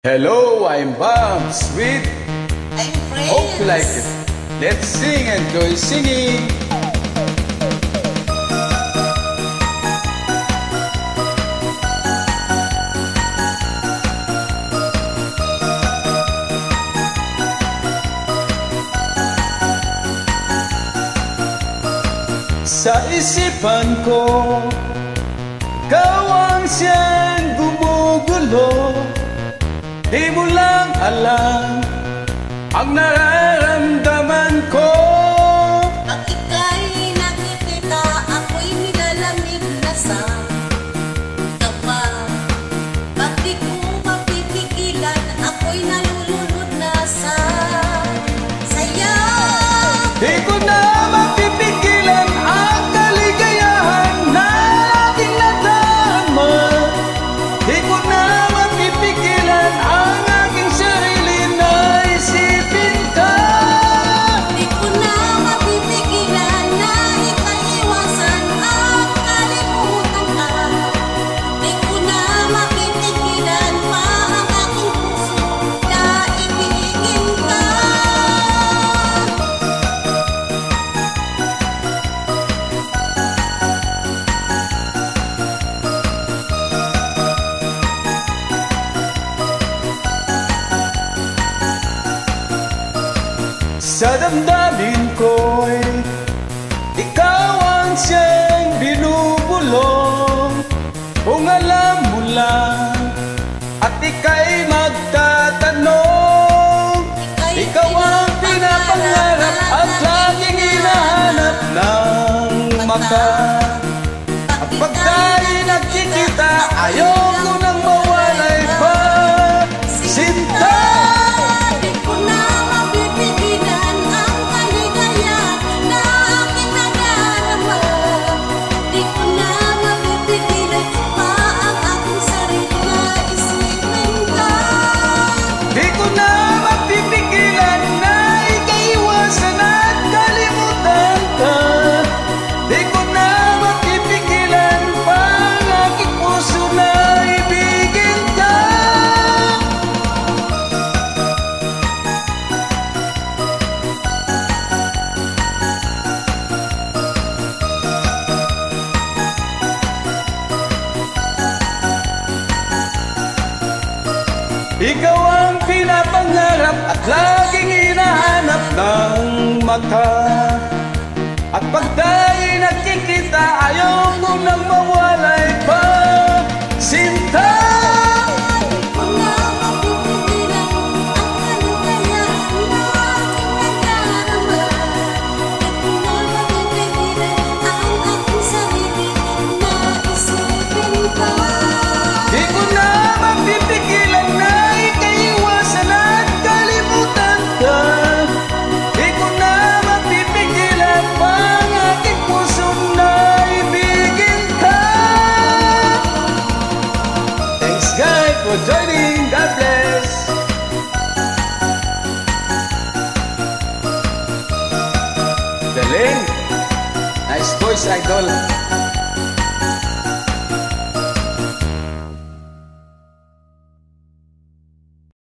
Hello, I'm Bams with I'm Prince. Hope you like it. Let's sing and enjoy singing. Sa isipan ko, ikaw ang siyang gumugulo. Di mo lang alam ang nararamdaman ko. Pag ika'y nakikita, ako'y nilalamig na sa kapag. Pag di ko mapipigilan, ako'y nalulunod na sa saya. Di ko na mapipigilan ang kaligayahan na aking nadama. Di ko na mapipigilan ang aking sarili na isipin ka. Di ko na mapipigilan na ikaiwasan at kalimutan ka. Di ko na mapipigilan pa ang aking puso na ibigin ka. Sa damdamin ko'y ikaw ang siyang binubulong. Kung alam mo lang at ika'y magtatanong, ikaw ang pinapangarap at laging hinahanap ng mata. At pag tayo'y nagkikita, ayoko nang mawalay pa. Sinta! Di ko na mapipigilan ang kaligayahan na aking nadarama. Di ko na mapipigilan pa ang aking sarili na isipin ka. Di ko na mapipigilan na ikaiwasan at kalimutan ka. Di ko na mapipigilan pa ang aking puso na ibigin ka. Ikaw ang pinapangarap at laging hinahanap ng mata. At pag tayo'y nagkikita, ayoko nang mawalay pa. Sinta! Di ko na mapipigilan ang kaligayahan na aking nadarama. Di ko na mapipigilan ang aking sarili na isipin ka. Di ko na mapipigilan na ikaiwasan at kalimutan ka. Di ko na mapipigilan pa ang aking puso na ibigin ka. Thanks God for joining. God bless. Galing. Nice voice, idol.